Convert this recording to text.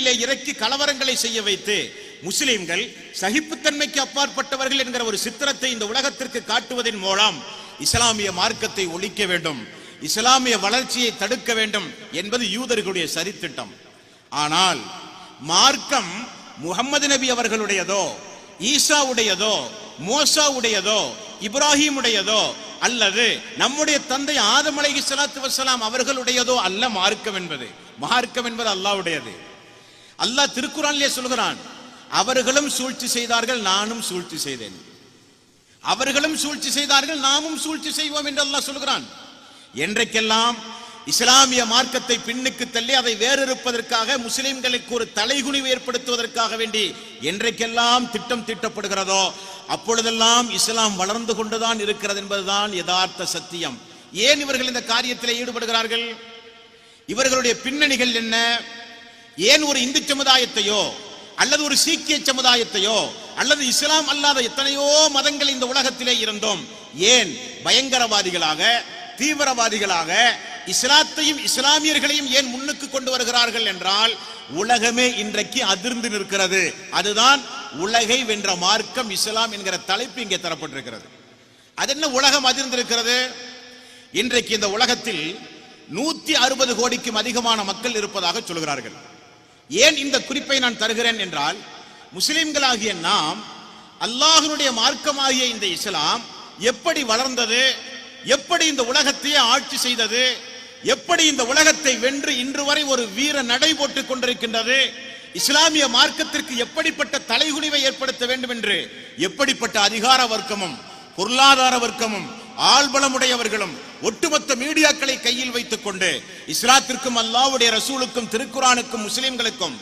வீடுகளிலே இறக்கி கலவரங்களை செய்ய வைத்து முஸ்லிம்கள் சகிப்புத்தன்மைக்கு அப்பாற்பட்டவர்கள் என்கிற ஒரு சித்திரத்தை இந்த உலகத்திற்கு காட்டுவதன் மூலம் இஸ்லாமிய மார்க்கத்தை ஒழிக்க வேண்டும், இஸ்லாமிய வளர்ச்சியை தடுக்க வேண்டும் என்பது யூதர்களுடைய சரித்திட்டம். ஆனால் மார்க்கம் முகமது நபி அவர்களுடையதோ, ஈசாவுடையதோ, மோசாவுடையதோ, இப்ராஹிமுடையதோ அல்லது நம்முடைய தந்தை ஆதம் அலைஹிஸ்ஸலாத்து வஸ்ஸலாம் அவர்களுடையதோ அல்ல மார்க்கம் என்பது. மார்க்கம் என்பது அல்லாஹ்வுடையது. அல்லாஹ் திருக்குர்ஆனிலே சொல்கிறான், அவர்களும் சூழ்ச்சி செய்தார்கள், நானும் சூழ்ச்சி செய்தேன். அவர்களும் சூழ்ச்சி செய்தார்கள், நாமும் சூழ்ச்சி செய்வோம் என்று அல்லாஹ் சொல்கிறான். என்றைக்கெல்லாம் இஸ்லாமிய மார்க்கத்தை பின்னுக்கு தள்ளி அதை வேறறுப்பதற்காக, முஸ்லிம்களுக்கு ஒரு தலைகுனிவு ஏற்படுத்துவதற்காக வேண்டி என்றைக்கெல்லாம் திட்டம் தீட்டப்படுகிறதோ அப்பொழுதெல்லாம் இஸ்லாம் வளர்ந்து கொண்டுதான் இருக்கிறது என்பதுதான் யதார்த்த சத்தியம். ஏன் இவர்கள் இந்த காரியத்தில் ஈடுபடுகிறார்கள்? இவர்களுடைய பின்னணிகள் என்ன? ஏன் ஒரு இந்து சமுதாயத்தையோ அல்லது ஒரு சீக்கிய சமுதாயத்தையோ அல்லது இஸ்லாம் அல்லாத எத்தனையோ மதங்கள் இந்த உலகத்திலே இருந்தோம் ஏன் பயங்கரவாதிகளாக, தீவிரவாதிகளாக இஸ்லாத்தையும் இஸ்லாமியர்களையும் ஏன் முன்னுக்கு கொண்டு வருகிறார்கள் என்றால், உலகமே இன்றைக்கு அதிர்ந்து நிற்கிறது. அதுதான் உலகை வென்ற மார்க்கம் இஸ்லாம் என்கிற தலைப்பு இங்கே தரப்பட்டிருக்கிறது. அது என்ன உலகம் அதிர்ந்திருக்கிறது? இன்றைக்கு இந்த உலகத்தில் 160 கோடிக்கும் அதிகமான மக்கள் இருப்பதாக சொல்கிறார்கள். ஏன் இந்த குறிப்பை நான் தருகிறேன் என்றால், முஸ்லிம்களாகிய நாம் அல்லாஹ்வுடைய மார்க்கமாகிய இந்த இஸ்லாம் எப்படி வளர்ந்தது, எப்படி இந்த உலகத்தையே ஆட்சி செய்தது, எப்படி இந்த உலகத்தை வென்று இன்று வரை ஒரு வீர நடை போட்டுக் கொண்டிருக்கின்றது, இஸ்லாமிய மார்க்கத்திற்கு எப்படிப்பட்ட தலைகுனிவை ஏற்படுத்த வேண்டும் என்று எப்படிப்பட்ட அதிகார வர்க்கமும் பொருளாதார வர்க்கமும் ஆள்பலமுடையவர்களும் ஒட்டுமொத்த மீடியாக்களை கையில் வைத்துக் கொண்டு இஸ்லாத்திற்கும் அல்லாஹ்வுடைய ரசூலுக்கும் திருக்குர்ஆனுக்கும் முஸ்லிம்களுக்கும்